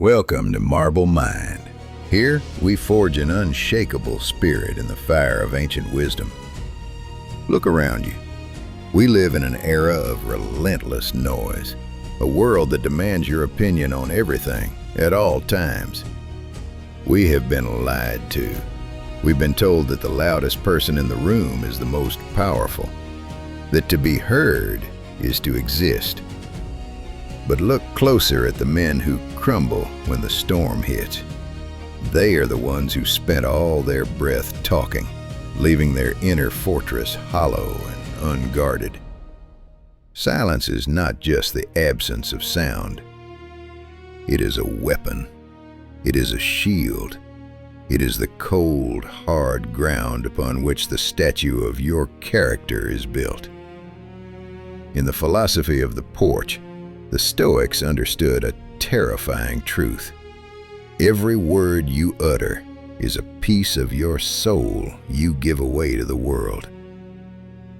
Welcome to Marble Mind. Here, we forge an unshakable spirit in the fire of ancient wisdom. Look around you. We live in an era of relentless noise, a world that demands your opinion on everything, at all times. We have been lied to. We've been told that the loudest person in the room is the most powerful, that to be heard is to exist. But look closer at the men who crumble when the storm hits. They are the ones who spent all their breath talking, leaving their inner fortress hollow and unguarded. Silence is not just the absence of sound. It is a weapon. It is a shield. It is the cold, hard ground upon which the statue of your character is built. In the philosophy of the porch, the Stoics understood a terrifying truth. Every word you utter is a piece of your soul you give away to the world.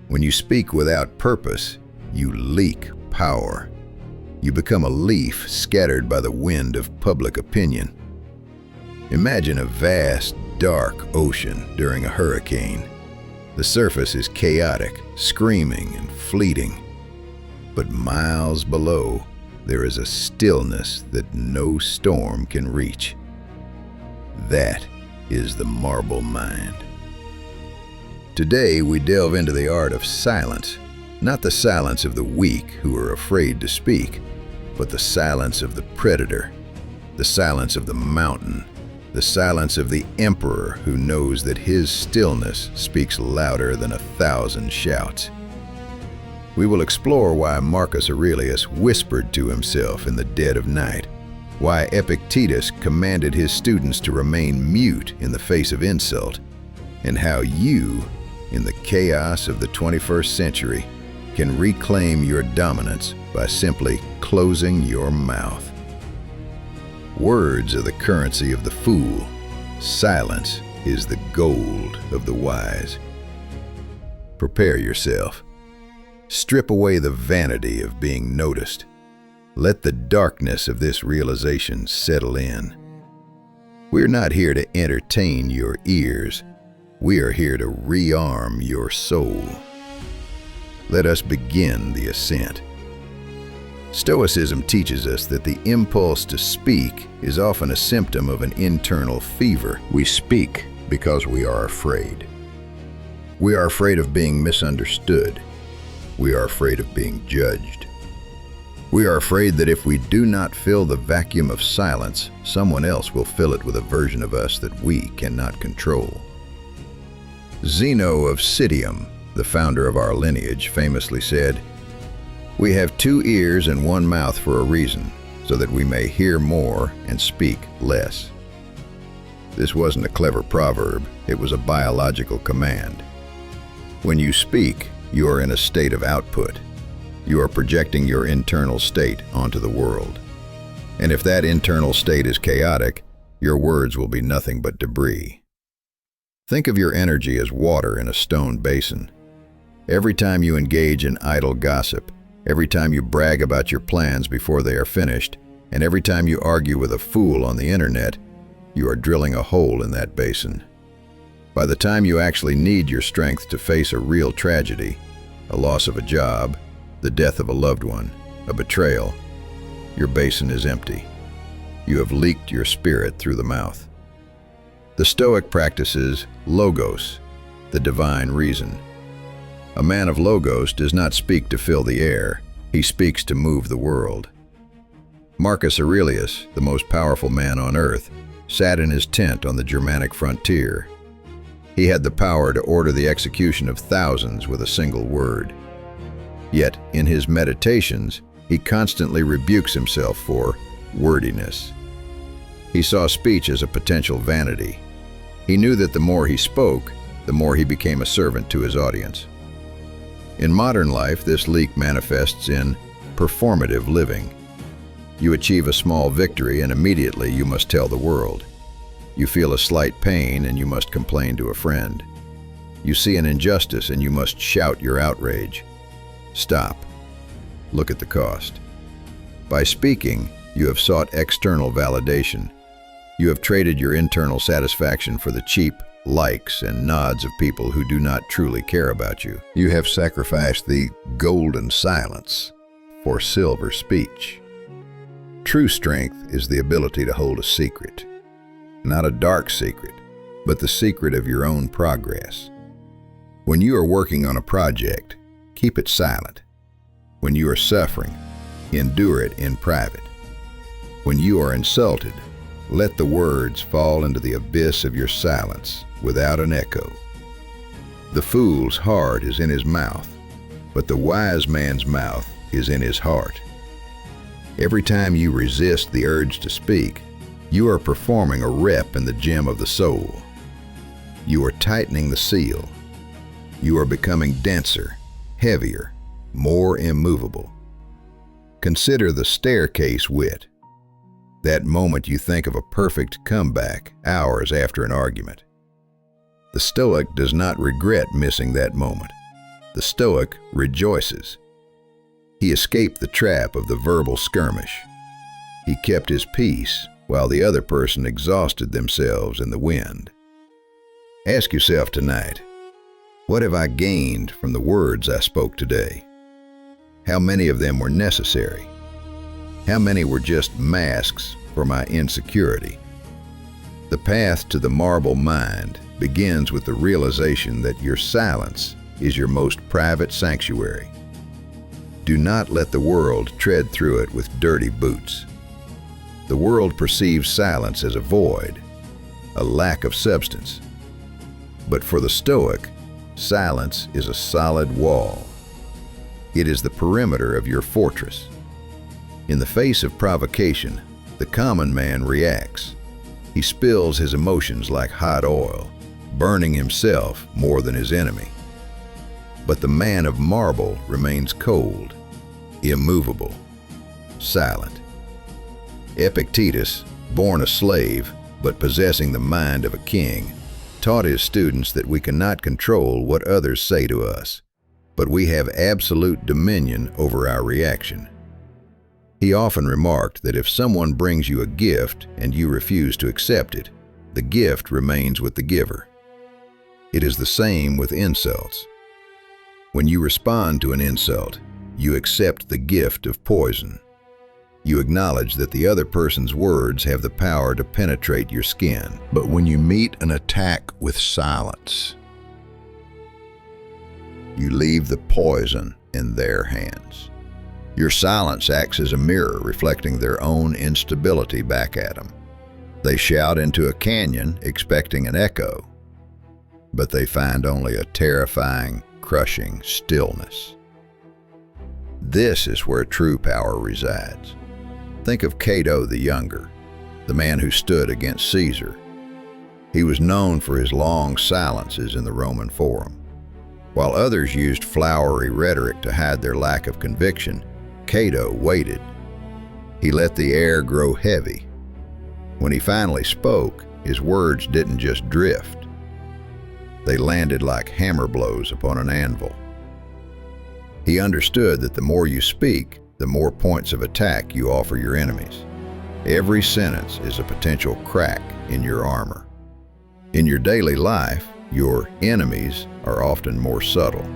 When you speak without purpose, you leak power. You become a leaf scattered by the wind of public opinion. Imagine a vast, dark ocean during a hurricane. The surface is chaotic, screaming, and fleeting. But miles below, there is a stillness that no storm can reach. That is the marble mind. Today, we delve into the art of silence, not the silence of the weak who are afraid to speak, but the silence of the predator, the silence of the mountain, the silence of the emperor who knows that his stillness speaks louder than 1,000 shouts. We will explore why Marcus Aurelius whispered to himself in the dead of night, why Epictetus commanded his students to remain mute in the face of insult, and how you, in the chaos of the 21st century, can reclaim your dominance by simply closing your mouth. Words are the currency of the fool. Silence is the gold of the wise. Prepare yourself. Strip away the vanity of being noticed. Let the darkness of this realization settle in. We're not here to entertain your ears. We are here to rearm your soul. Let us begin the ascent. Stoicism teaches us that the impulse to speak is often a symptom of an internal fever. We speak because we are afraid. We are afraid of being misunderstood. We are afraid of being judged. We are afraid that if we do not fill the vacuum of silence, someone else will fill it with a version of us that we cannot control. Zeno of Citium, the founder of our lineage, famously said, "We have 2 ears and 1 mouth for a reason, so that we may hear more and speak less." This wasn't a clever proverb, it was a biological command. When you speak, you are in a state of output. You are projecting your internal state onto the world. And if that internal state is chaotic, your words will be nothing but debris. Think of your energy as water in a stone basin. Every time you engage in idle gossip, every time you brag about your plans before they are finished, and every time you argue with a fool on the internet, you are drilling a hole in that basin. By the time you actually need your strength to face a real tragedy, a loss of a job, the death of a loved one, a betrayal, your basin is empty. You have leaked your spirit through the mouth. The Stoic practices logos, the divine reason. A man of logos does not speak to fill the air, he speaks to move the world. Marcus Aurelius, the most powerful man on earth, sat in his tent on the Germanic frontier. He had the power to order the execution of thousands with a single word. Yet, in his meditations, he constantly rebukes himself for wordiness. He saw speech as a potential vanity. He knew that the more he spoke, the more he became a servant to his audience. In modern life, this leak manifests in performative living. You achieve a small victory and immediately you must tell the world. You feel a slight pain and you must complain to a friend. You see an injustice and you must shout your outrage. Stop. Look at the cost. By speaking, You have sought external validation. You have traded your internal satisfaction for the cheap likes and nods of people who do not truly care about you. You have sacrificed the golden silence for silver speech. True strength is the ability to hold a secret. Not a dark secret, but the secret of your own progress. When you are working on a project, keep it silent. When you are suffering, endure it in private. When you are insulted, let the words fall into the abyss of your silence without an echo. The fool's heart is in his mouth, but the wise man's mouth is in his heart. Every time you resist the urge to speak, you are performing a rep in the gym of the soul. You are tightening the seal. You are becoming denser, heavier, more immovable. Consider the staircase wit. That moment you think of a perfect comeback hours after an argument. The Stoic does not regret missing that moment. The Stoic rejoices. He escaped the trap of the verbal skirmish. He kept his peace while the other person exhausted themselves in the wind. Ask yourself tonight, what have I gained from the words I spoke today? How many of them were necessary? How many were just masks for my insecurity? The path to the marble mind begins with the realization that your silence is your most private sanctuary. Do not let the world tread through it with dirty boots. The world perceives silence as a void, a lack of substance. But for the Stoic, silence is a solid wall. It is the perimeter of your fortress. In the face of provocation, the common man reacts. He spills his emotions like hot oil, burning himself more than his enemy. But the man of marble remains cold, immovable, silent. Epictetus, born a slave but possessing the mind of a king, taught his students that we cannot control what others say to us, but we have absolute dominion over our reaction. He often remarked that if someone brings you a gift and you refuse to accept it, the gift remains with the giver. It is the same with insults. When you respond to an insult, you accept the gift of poison. You acknowledge that the other person's words have the power to penetrate your skin. But when you meet an attack with silence, you leave the poison in their hands. Your silence acts as a mirror reflecting their own instability back at them. They shout into a canyon expecting an echo, but they find only a terrifying, crushing stillness. This is where true power resides. Think of Cato the Younger, the man who stood against Caesar. He was known for his long silences in the Roman Forum. While others used flowery rhetoric to hide their lack of conviction, Cato waited. He let the air grow heavy. When he finally spoke, his words didn't just drift. They landed like hammer blows upon an anvil. He understood that the more you speak, the more points of attack you offer your enemies. Every sentence is a potential crack in your armor. In your daily life, your enemies are often more subtle.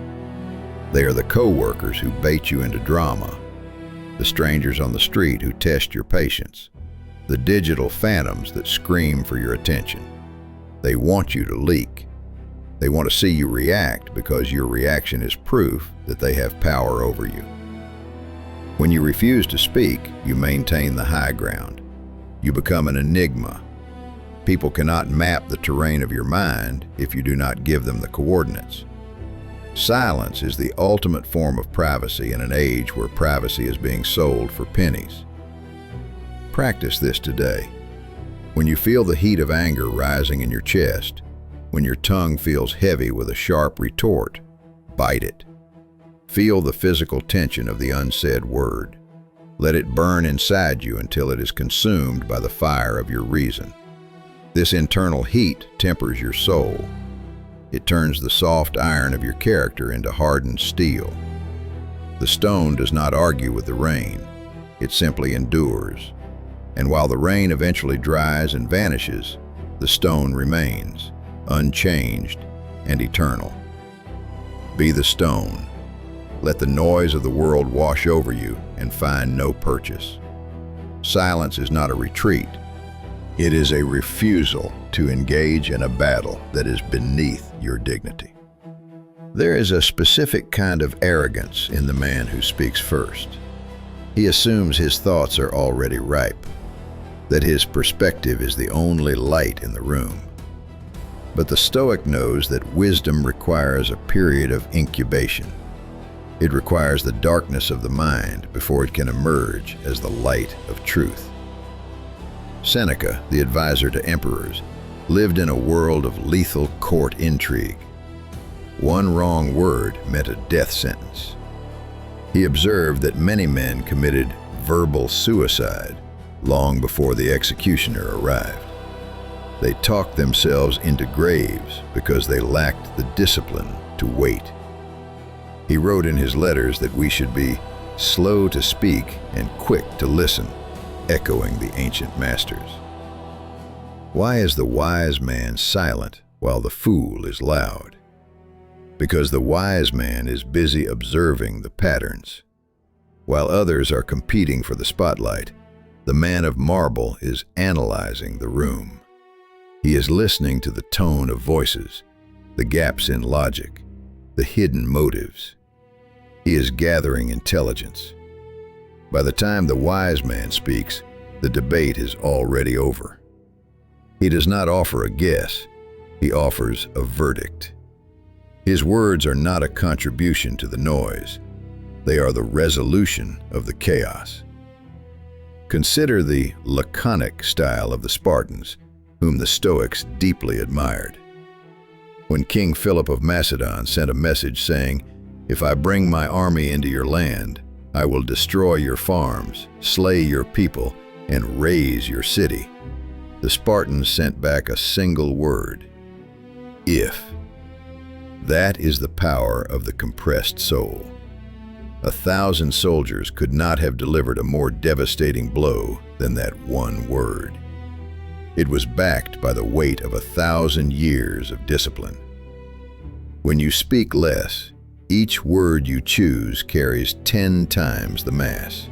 They are the co-workers who bait you into drama, the strangers on the street who test your patience, the digital phantoms that scream for your attention. They want you to leak. They want to see you react because your reaction is proof that they have power over you. When you refuse to speak, you maintain the high ground. You become an enigma. People cannot map the terrain of your mind if you do not give them the coordinates. Silence is the ultimate form of privacy in an age where privacy is being sold for pennies. Practice this today. When you feel the heat of anger rising in your chest, when your tongue feels heavy with a sharp retort, bite it. Feel the physical tension of the unsaid word. Let it burn inside you until it is consumed by the fire of your reason. This internal heat tempers your soul. It turns the soft iron of your character into hardened steel. The stone does not argue with the rain. It simply endures. And while the rain eventually dries and vanishes, the stone remains, unchanged and eternal. Be the stone. Let the noise of the world wash over you and find no purchase. Silence is not a retreat. It is a refusal to engage in a battle that is beneath your dignity. There is a specific kind of arrogance in the man who speaks first. He assumes his thoughts are already ripe, that his perspective is the only light in the room. But the Stoic knows that wisdom requires a period of incubation. It requires the darkness of the mind before it can emerge as the light of truth. Seneca, the advisor to emperors, lived in a world of lethal court intrigue. One wrong word meant a death sentence. He observed that many men committed verbal suicide long before the executioner arrived. They talked themselves into graves because they lacked the discipline to wait. He wrote in his letters that we should be slow to speak and quick to listen, echoing the ancient masters. Why is the wise man silent while the fool is loud? Because the wise man is busy observing the patterns. While others are competing for the spotlight, the man of marble is analyzing the room. He is listening to the tone of voices, the gaps in logic, the hidden motives. He is gathering intelligence. By the time the wise man speaks, the debate is already over. He does not offer a guess, he offers a verdict. His words are not a contribution to the noise, they are the resolution of the chaos. Consider the laconic style of the Spartans, whom the Stoics deeply admired. When King Philip of Macedon sent a message saying, "If I bring my army into your land, I will destroy your farms, slay your people, and raze your city," the Spartans sent back a single word: if. That is the power of the compressed soul. 1,000 soldiers could not have delivered a more devastating blow than that one word. It was backed by the weight of 1,000 years of discipline. When you speak less, each word you choose carries 10 times the mass.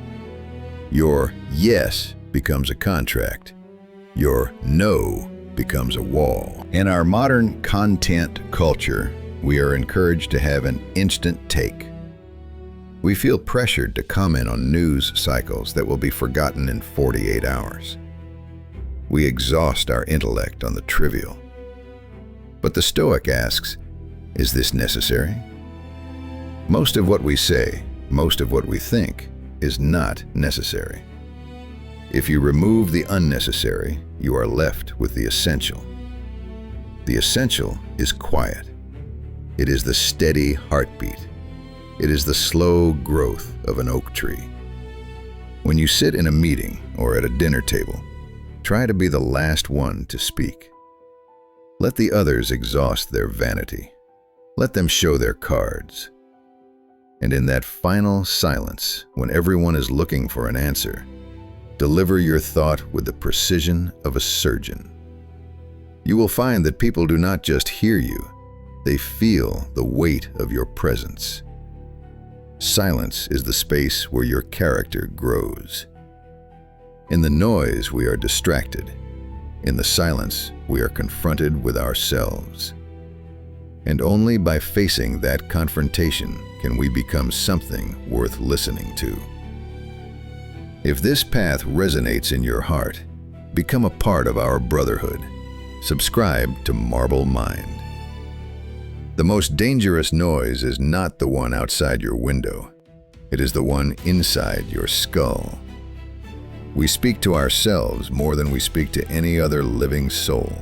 Your yes becomes a contract. Your no becomes a wall. In our modern content culture, we are encouraged to have an instant take. We feel pressured to comment on news cycles that will be forgotten in 48 hours. We exhaust our intellect on the trivial. But the Stoic asks, is this necessary? Most of what we say, most of what we think, is not necessary. If you remove the unnecessary, you are left with the essential. The essential is quiet. It is the steady heartbeat. It is the slow growth of an oak tree. When you sit in a meeting or at a dinner table, try to be the last one to speak. Let the others exhaust their vanity. Let them show their cards. And in that final silence, when everyone is looking for an answer, deliver your thought with the precision of a surgeon. You will find that people do not just hear you, they feel the weight of your presence. Silence is the space where your character grows. In the noise, we are distracted. In the silence, we are confronted with ourselves. And only by facing that confrontation can we become something worth listening to. If this path resonates in your heart, become a part of our brotherhood. Subscribe to Marble Mind. The most dangerous noise is not the one outside your window. It is the one inside your skull. We speak to ourselves more than we speak to any other living soul.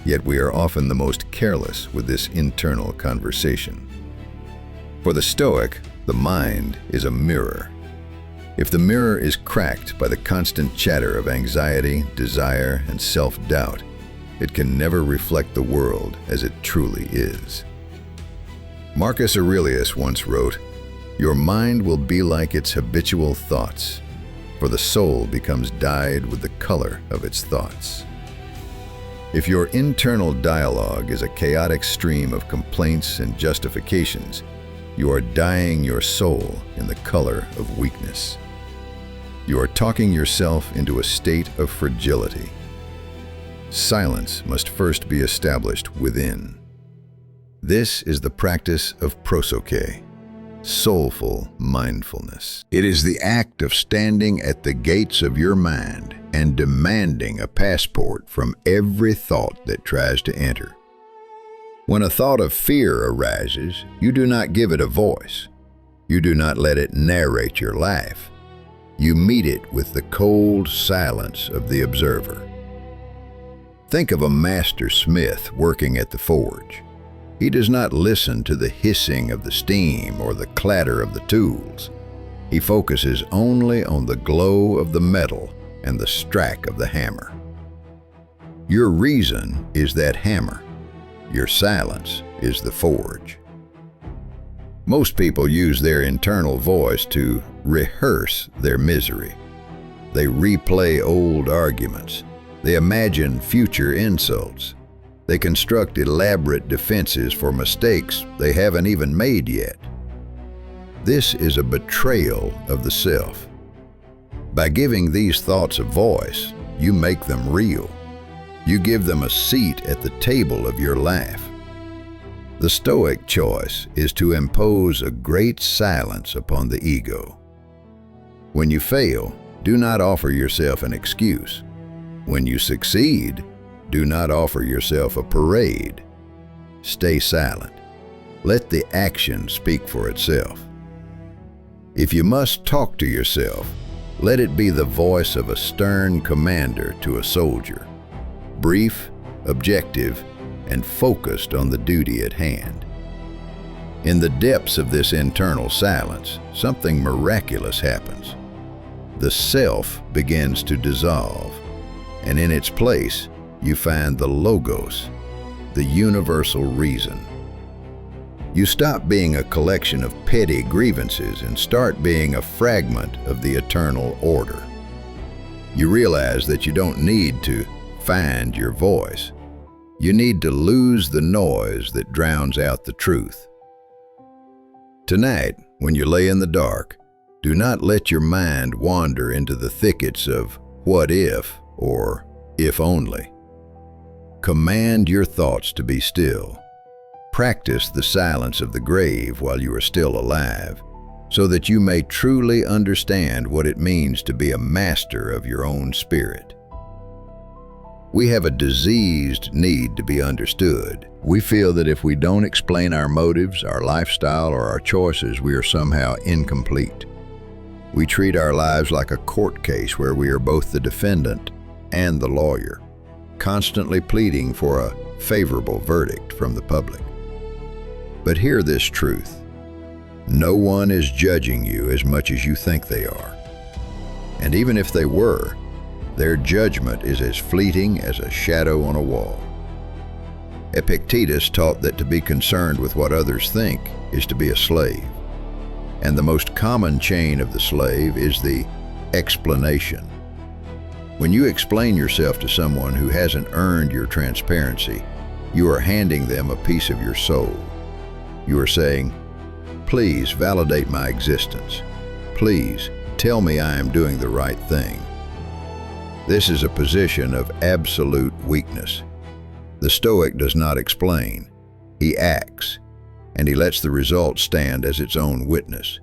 Yet we are often the most careless with this internal conversation. For the Stoic, the mind is a mirror. If the mirror is cracked by the constant chatter of anxiety, desire, and self-doubt, it can never reflect the world as it truly is. Marcus Aurelius once wrote, "Your mind will be like its habitual thoughts. for the soul becomes dyed with the color of its thoughts. If your internal dialogue is a chaotic stream of complaints and justifications, you are dyeing your soul in the color of weakness. You are talking yourself into a state of fragility. Silence must first be established within. This is the practice of prosoche, soulful mindfulness. It is the act of standing at the gates of your mind and demanding a passport from every thought that tries to enter. When a thought of fear arises, you do not give it a voice. You do not let it narrate your life. You meet it with the cold silence of the observer. Think of a master smith working at the forge. He does not listen to the hissing of the steam or the clatter of the tools. He focuses only on the glow of the metal and the strack of the hammer. Your reason is that hammer. Your silence is the forge. Most people use their internal voice to rehearse their misery. They replay old arguments. They imagine future insults. They construct elaborate defenses for mistakes they haven't even made yet. This is a betrayal of the self. By giving these thoughts a voice, you make them real. You give them a seat at the table of your life. The Stoic choice is to impose a great silence upon the ego. When you fail, do not offer yourself an excuse. When you succeed, do not offer yourself a parade. Stay silent. Let the action speak for itself. If you must talk to yourself, let it be the voice of a stern commander to a soldier, brief, objective, and focused on the duty at hand. In the depths of this internal silence, something miraculous happens. The self begins to dissolve, and in its place, you find the logos, the universal reason. You stop being a collection of petty grievances and start being a fragment of the eternal order. You realize that you don't need to find your voice. You need to lose the noise that drowns out the truth. Tonight, when you lay in the dark, do not let your mind wander into the thickets of what if or if only. Command your thoughts to be still. Practice the silence of the grave while you are still alive, so that you may truly understand what it means to be a master of your own spirit. We have a diseased need to be understood. We feel that if we don't explain our motives, our lifestyle, or our choices, we are somehow incomplete. We treat our lives like a court case where we are both the defendant and the lawyer, constantly pleading for a favorable verdict from the public. But hear this truth: no one is judging you as much as you think they are. And even if they were, their judgment is as fleeting as a shadow on a wall. Epictetus taught that to be concerned with what others think is to be a slave. And the most common chain of the slave is the explanation. When you explain yourself to someone who hasn't earned your transparency, you are handing them a piece of your soul. You are saying, "Please validate my existence. Please tell me I am doing the right thing." This is a position of absolute weakness. The Stoic does not explain. He acts, and he lets the result stand as its own witness.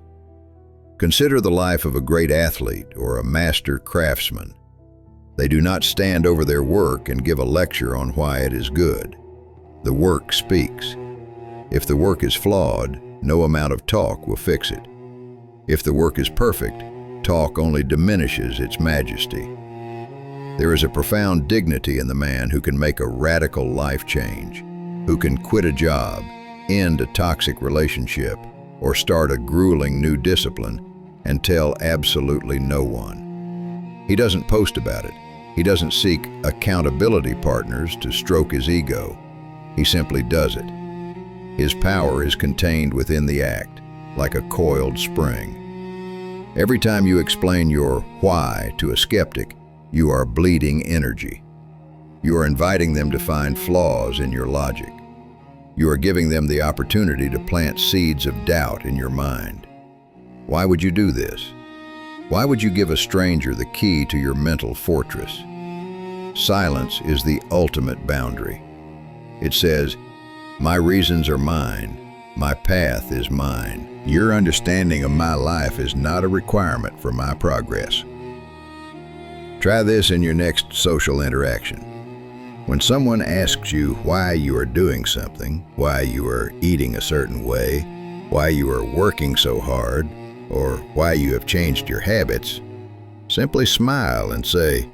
Consider the life of a great athlete or a master craftsman. They do not stand over their work and give a lecture on why it is good. The work speaks. If the work is flawed, no amount of talk will fix it. If the work is perfect, talk only diminishes its majesty. There is a profound dignity in the man who can make a radical life change, who can quit a job, end a toxic relationship, or start a grueling new discipline and tell absolutely no one. He doesn't post about it. He doesn't seek accountability partners to stroke his ego. He simply does it. His power is contained within the act, like a coiled spring. Every time you explain your why to a skeptic, you are bleeding energy. You are inviting them to find flaws in your logic. You are giving them the opportunity to plant seeds of doubt in your mind. Why would you do this? Why would you give a stranger the key to your mental fortress? Silence is the ultimate boundary. It says, "My reasons are mine. My path is mine. Your understanding of my life is not a requirement for my progress." Try this in your next social interaction. When someone asks you why you are doing something, why you are eating a certain way, why you are working so hard, or why you have changed your habits, simply smile and say,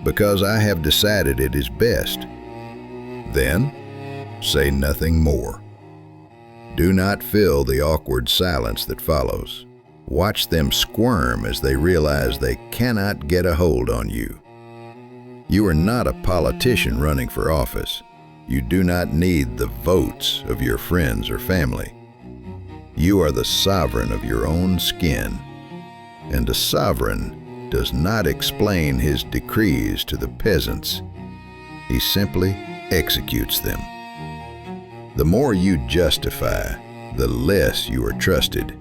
"Because I have decided it is best." Then, say nothing more. Do not fill the awkward silence that follows. Watch them squirm as they realize they cannot get a hold on you. You are not a politician running for office. You do not need the votes of your friends or family. You are the sovereign of your own skin, and a sovereign does not explain his decrees to the peasants. He simply executes them. The more you justify, the less you are trusted.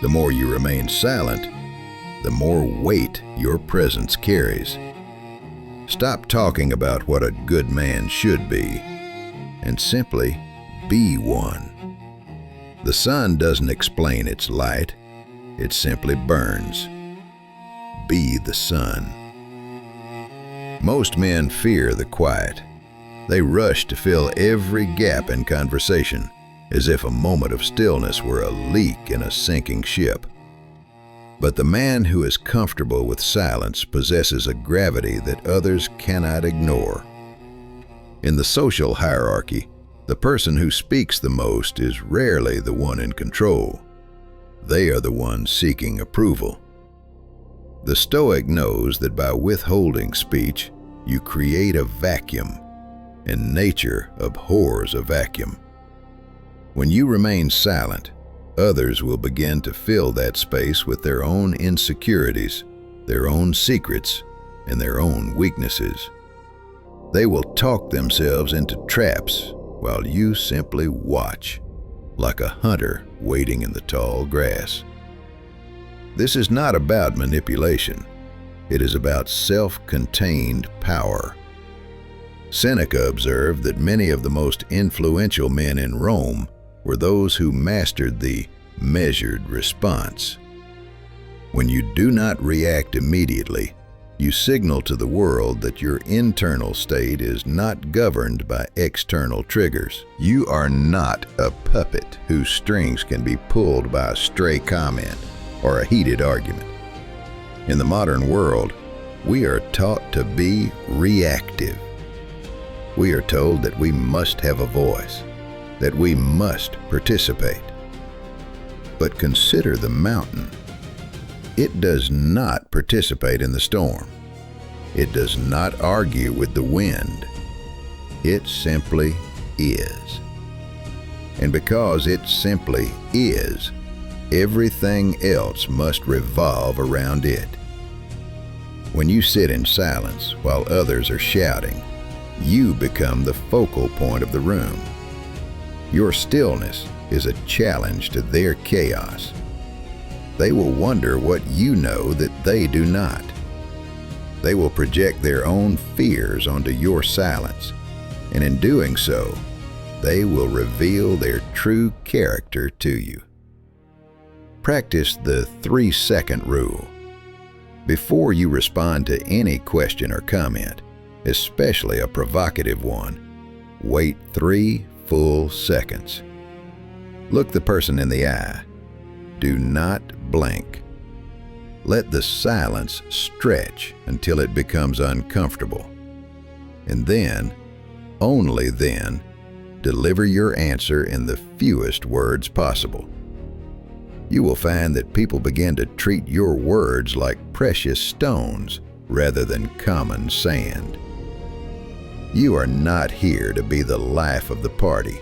The more you remain silent, the more weight your presence carries. Stop talking about what a good man should be, and simply be one. The sun doesn't explain its light, it simply burns. Be the sun. Most men fear the quiet. They rush to fill every gap in conversation, as if a moment of stillness were a leak in a sinking ship. But the man who is comfortable with silence possesses a gravity that others cannot ignore. In the social hierarchy, the person who speaks the most is rarely the one in control. They are the ones seeking approval. The Stoic knows that by withholding speech, you create a vacuum, and nature abhors a vacuum. When you remain silent, others will begin to fill that space with their own insecurities, their own secrets, and their own weaknesses. They will talk themselves into traps while you simply watch, like a hunter waiting in the tall grass. This is not about manipulation. It is about self-contained power. Seneca observed that many of the most influential men in Rome were those who mastered the measured response. When you do not react immediately, you signal to the world that your internal state is not governed by external triggers. You are not a puppet whose strings can be pulled by a stray comment or a heated argument. In the modern world, we are taught to be reactive. We are told that we must have a voice, that we must participate. But consider the mountain. It does not participate in the storm. It does not argue with the wind. It simply is. And because it simply is, everything else must revolve around it. When you sit in silence while others are shouting, you become the focal point of the room. Your stillness is a challenge to their chaos. They will wonder what you know that they do not. They will project their own fears onto your silence, and in doing so, they will reveal their true character to you. Practice the 3-second rule. Before you respond to any question or comment, especially a provocative one, wait 3 full seconds. Look the person in the eye. Do not blink. Let the silence stretch until it becomes uncomfortable. And then, only then, deliver your answer in the fewest words possible. You will find that people begin to treat your words like precious stones rather than common sand. You are not here to be the life of the party.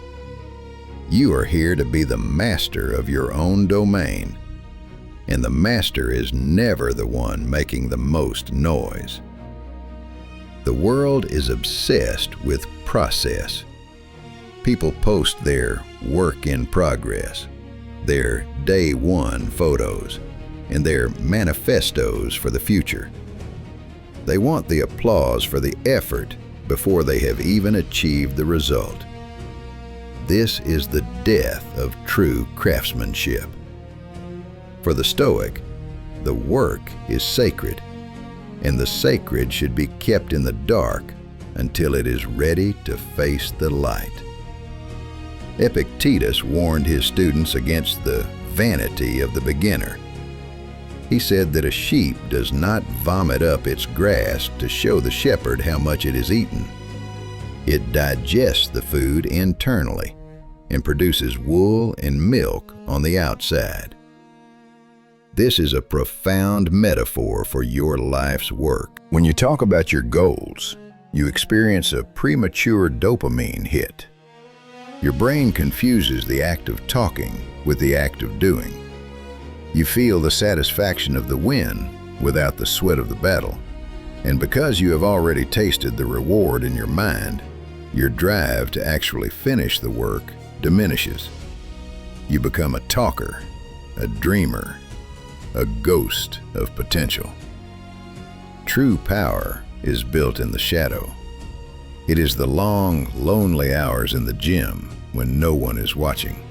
You are here to be the master of your own domain. and the master is never the one making the most noise. The world is obsessed with process. People post their work in progress, their day one photos, and their manifestos for the future. They want the applause for the effort before they have even achieved the result. This is the death of true craftsmanship. For the Stoic, the work is sacred, and the sacred should be kept in the dark until it is ready to face the light. Epictetus warned his students against the vanity of the beginner. He said that a sheep does not vomit up its grass to show the shepherd how much it has eaten. It digests the food internally and produces wool and milk on the outside. This is a profound metaphor for your life's work. When you talk about your goals, you experience a premature dopamine hit. Your brain confuses the act of talking with the act of doing. You feel the satisfaction of the win without the sweat of the battle. And because you have already tasted the reward in your mind, your drive to actually finish the work diminishes. You become a talker, a dreamer, a ghost of potential. True power is built in the shadow. It is the long, lonely hours in the gym when no one is watching.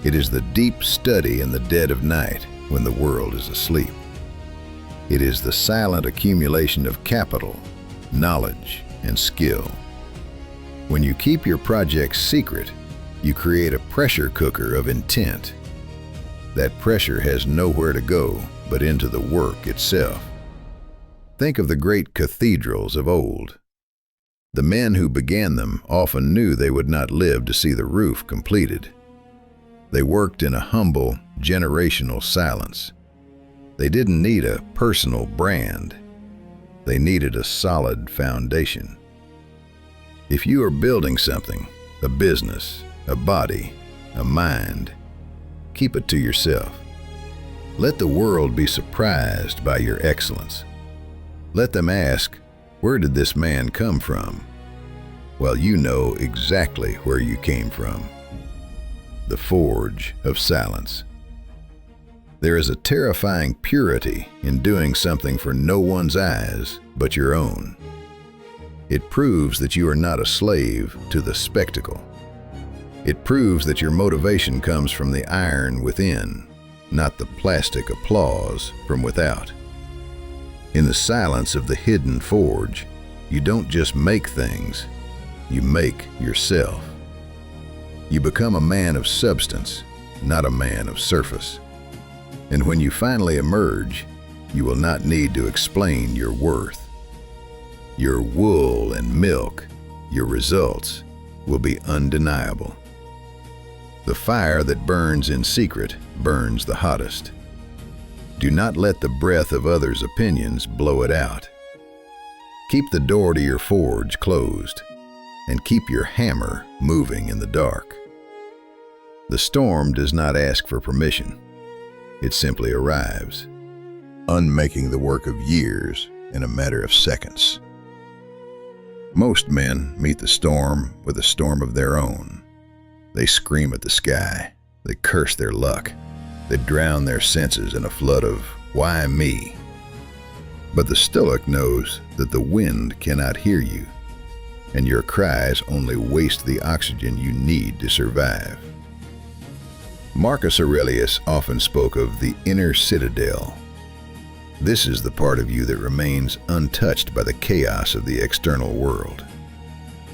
It is the deep study in the dead of night when the world is asleep. It is the silent accumulation of capital, knowledge, and skill. When you keep your projects secret, you create a pressure cooker of intent. That pressure has nowhere to go but into the work itself. Think of the great cathedrals of old. The men who began them often knew they would not live to see the roof completed. They worked in a humble, generational silence. They didn't need a personal brand. They needed a solid foundation. If you are building something, a business, a body, a mind, keep it to yourself. Let the world be surprised by your excellence. Let them ask, where did this man come from? Well, you know exactly where you came from. The forge of silence. There is a terrifying purity in doing something for no one's eyes but your own. It proves that you are not a slave to the spectacle. It proves that your motivation comes from the iron within, not the plastic applause from without. In the silence of the hidden forge, you don't just make things, you make yourself. You become a man of substance, not a man of surface. And when you finally emerge, you will not need to explain your worth. Your wool and milk, your results, will be undeniable. The fire that burns in secret burns the hottest. Do not let the breath of others' opinions blow it out. Keep the door to your forge closed, and keep your hammer moving in the dark. The storm does not ask for permission. It simply arrives, unmaking the work of years in a matter of seconds. Most men meet the storm with a storm of their own. They scream at the sky. They curse their luck. They drown their senses in a flood of, "Why me?" But the Stoic knows that the wind cannot hear you, and your cries only waste the oxygen you need to survive. Marcus Aurelius often spoke of the inner citadel. This is the part of you that remains untouched by the chaos of the external world.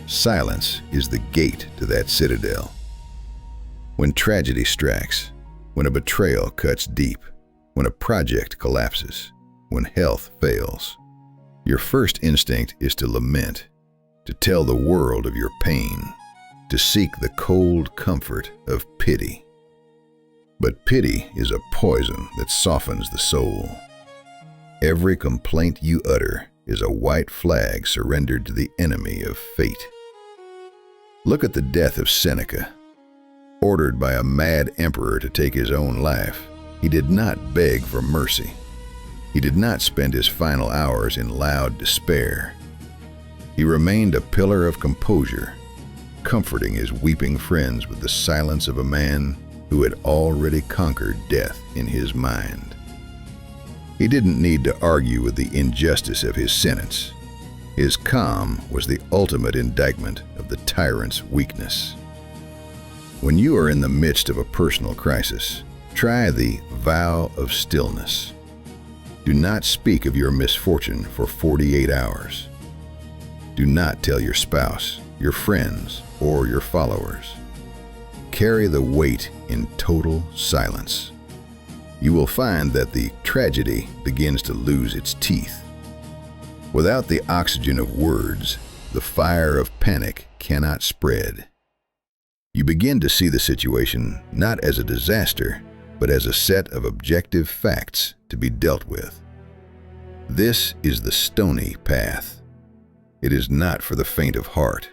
Silence is the gate to that citadel. When tragedy strikes, when a betrayal cuts deep, when a project collapses, when health fails, your first instinct is to lament, to tell the world of your pain, to seek the cold comfort of pity. But pity is a poison that softens the soul. Every complaint you utter is a white flag surrendered to the enemy of fate. Look at the death of Seneca. Ordered by a mad emperor to take his own life, He did not beg for mercy. He did not spend his final hours in loud despair. He remained a pillar of composure, comforting his weeping friends with the silence of a man who had already conquered death in his mind. He didn't need to argue with the injustice of his sentence. His calm was the ultimate indictment of the tyrant's weakness. When you are in the midst of a personal crisis, try the vow of stillness. Do not speak of your misfortune for 48 hours. Do not tell your spouse, your friends, or your followers. Carry the weight in total silence. You will find that the tragedy begins to lose its teeth. Without the oxygen of words, the fire of panic cannot spread. You begin to see the situation not as a disaster, but as a set of objective facts to be dealt with. This is the stony path. It is not for the faint of heart.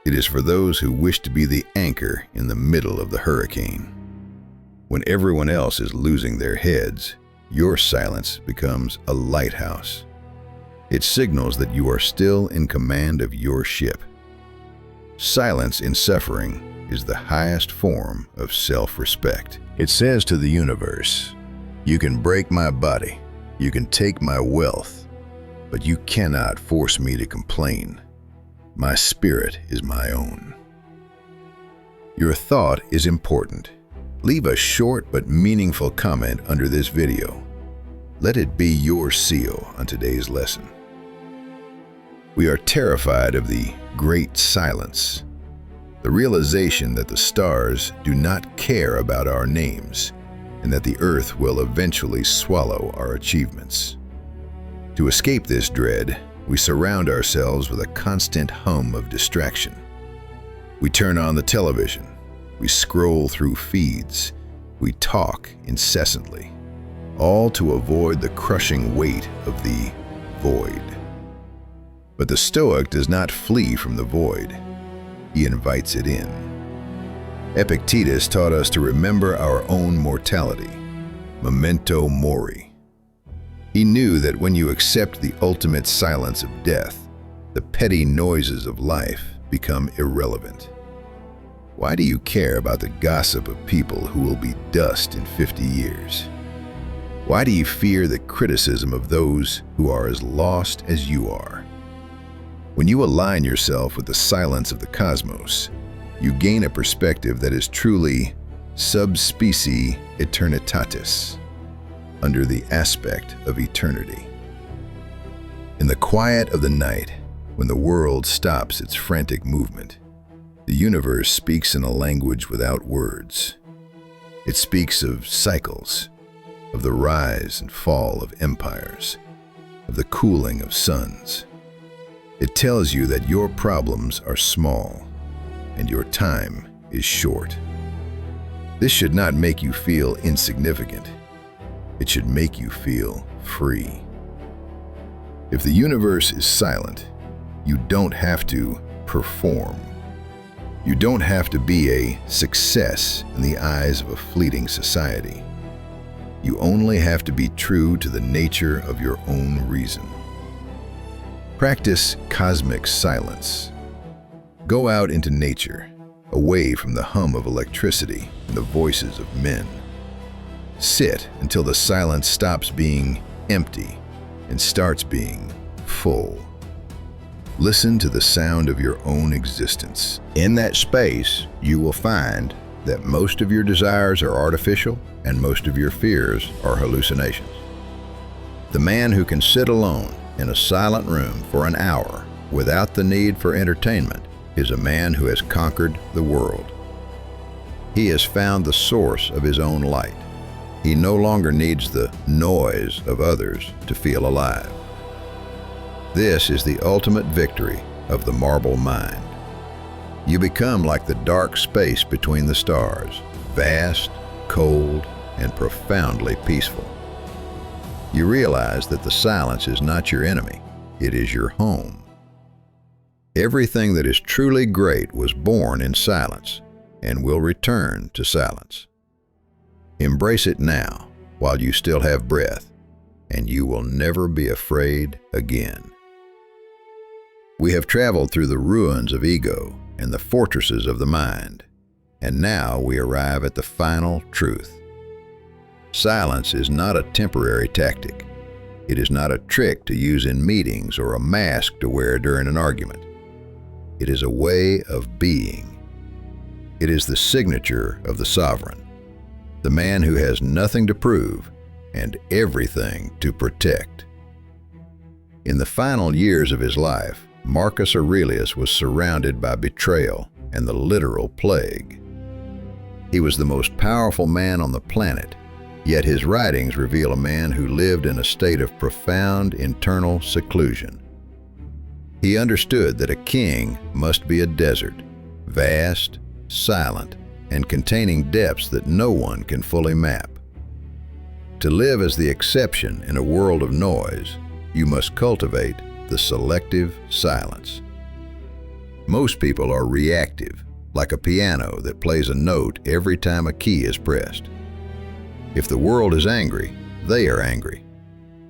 It is for those who wish to be the anchor in the middle of the hurricane. When everyone else is losing their heads, your silence becomes a lighthouse. It signals that you are still in command of your ship. Silence in suffering is the highest form of self-respect. It says to the universe, "You can break my body, you can take my wealth, but you cannot force me to complain. My spirit is my own." Your thought is important. Leave a short but meaningful comment under this video. Let it be your seal on today's lesson. We are terrified of the great silence, the realization that the stars do not care about our names and that the earth will eventually swallow our achievements. To escape this dread, we surround ourselves with a constant hum of distraction. We turn on the television, we scroll through feeds, we talk incessantly, all to avoid the crushing weight of the void. But the Stoic does not flee from the void. He invites it in. Epictetus taught us to remember our own mortality, memento mori. He knew that when you accept the ultimate silence of death, the petty noises of life become irrelevant. Why do you care about the gossip of people who will be dust in 50 years? Why do you fear the criticism of those who are as lost as you are? When you align yourself with the silence of the cosmos, you gain a perspective that is truly sub specie eternitatis, under the aspect of eternity. In the quiet of the night, when the world stops its frantic movement, the universe speaks in a language without words. It speaks of cycles, of the rise and fall of empires, of the cooling of suns. It tells you that your problems are small and your time is short. This should not make you feel insignificant. It should make you feel free. If the universe is silent, you don't have to perform. You don't have to be a success in the eyes of a fleeting society. You only have to be true to the nature of your own reason. Practice cosmic silence. Go out into nature, away from the hum of electricity and the voices of men. Sit until the silence stops being empty and starts being full. Listen to the sound of your own existence. In that space, you will find that most of your desires are artificial and most of your fears are hallucinations. The man who can sit alone in a silent room for an hour without the need for entertainment is a man who has conquered the world. He has found the source of his own light. He no longer needs the noise of others to feel alive. This is the ultimate victory of the marble mind. You become like the dark space between the stars, vast, cold, and profoundly peaceful. You realize that the silence is not your enemy, it is your home. Everything that is truly great was born in silence and will return to silence. Embrace it now, while you still have breath, and you will never be afraid again. We have traveled through the ruins of ego and the fortresses of the mind, and now we arrive at the final truth. Silence is not a temporary tactic. It is not a trick to use in meetings or a mask to wear during an argument. It is a way of being. It is the signature of the sovereign, the man who has nothing to prove and everything to protect. In the final years of his life, Marcus Aurelius was surrounded by betrayal and the literal plague. He was the most powerful man on the planet, yet his writings reveal a man who lived in a state of profound internal seclusion. He understood that a king must be a desert, vast, silent, and containing depths that no one can fully map. To live as the exception in a world of noise, you must cultivate the selective silence. Most people are reactive, like a piano that plays a note every time a key is pressed. If the world is angry, they are angry.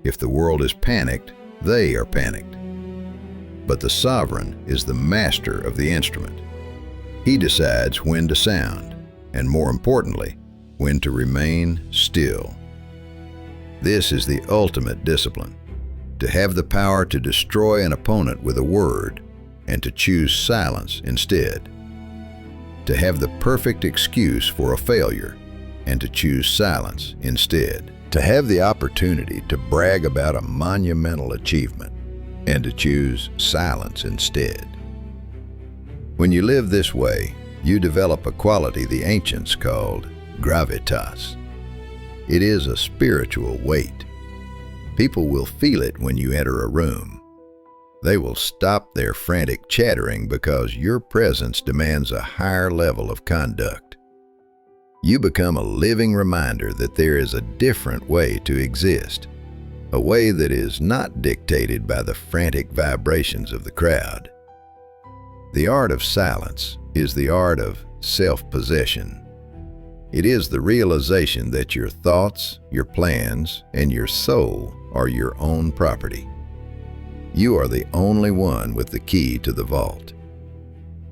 If the world is panicked, they are panicked. But the sovereign is the master of the instrument. He decides when to sound, and more importantly, when to remain still. This is the ultimate discipline, to have the power to destroy an opponent with a word and to choose silence instead. To have the perfect excuse for a failure and to choose silence instead. To have the opportunity to brag about a monumental achievement and to choose silence instead. When you live this way, you develop a quality the ancients called gravitas. It is a spiritual weight. People will feel it when you enter a room. They will stop their frantic chattering because your presence demands a higher level of conduct. You become a living reminder that there is a different way to exist, a way that is not dictated by the frantic vibrations of the crowd. The art of silence is the art of self-possession. It is the realization that your thoughts, your plans, and your soul are your own property. You are the only one with the key to the vault.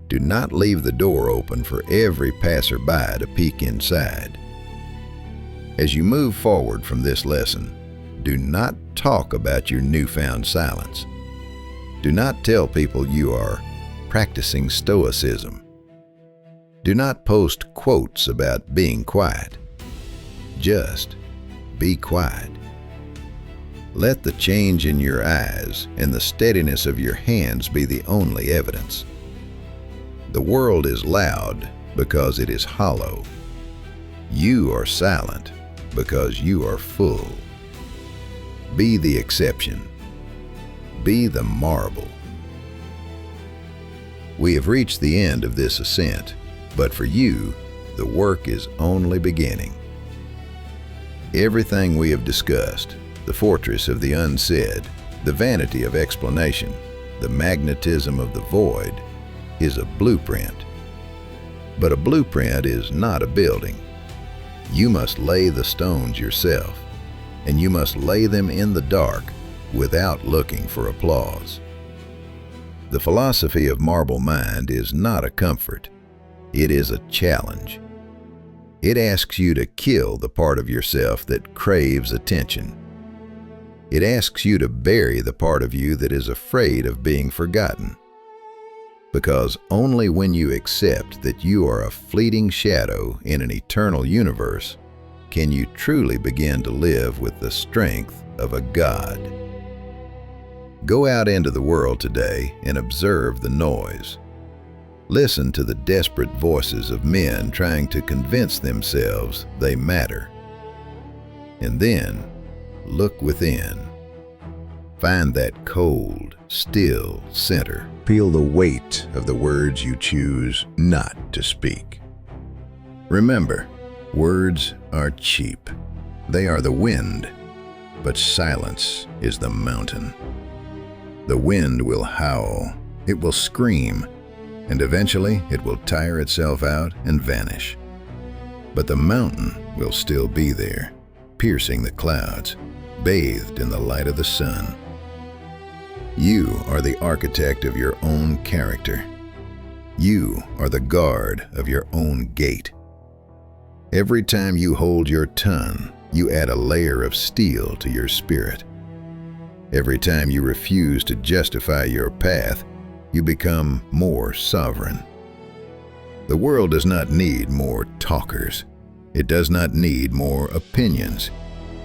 Do not leave the door open for every passerby to peek inside. As you move forward from this lesson, do not talk about your newfound silence. Do not tell people you are practicing Stoicism. Do not post quotes about being quiet. Just be quiet. Let the change in your eyes and the steadiness of your hands be the only evidence. The world is loud because it is hollow. You are silent because you are full. Be the exception. Be the marble. We have reached the end of this ascent, but for you, the work is only beginning. Everything we have discussed, the fortress of the unsaid, the vanity of explanation, the magnetism of the void, is a blueprint. But a blueprint is not a building. You must lay the stones yourself, and you must lay them in the dark without looking for applause. The philosophy of Marble Mind is not a comfort. It is a challenge. It asks you to kill the part of yourself that craves attention. It asks you to bury the part of you that is afraid of being forgotten. Because only when you accept that you are a fleeting shadow in an eternal universe can you truly begin to live with the strength of a god. Go out into the world today and observe the noise. Listen to the desperate voices of men trying to convince themselves they matter. And then, look within. Find that cold, still center. Feel the weight of the words you choose not to speak. Remember, words are cheap. They are the wind, but silence is the mountain. The wind will howl, it will scream, and eventually it will tire itself out and vanish. But the mountain will still be there, piercing the clouds, bathed in the light of the sun. You are the architect of your own character. You are the guard of your own gate. Every time you hold your tongue, you add a layer of steel to your spirit. Every time you refuse to justify your path, you become more sovereign. The world does not need more talkers. It does not need more opinions.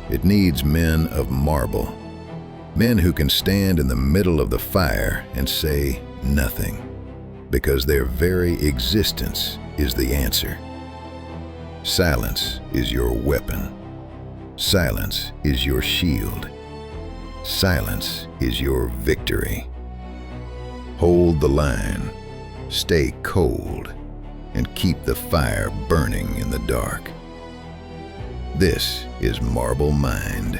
It needs men of marble, men who can stand in the middle of the fire and say nothing, because their very existence is the answer. Silence is your weapon. Silence is your shield. Silence is your victory. Hold the line, stay cold, and keep the fire burning in the dark. This is Marble Mind.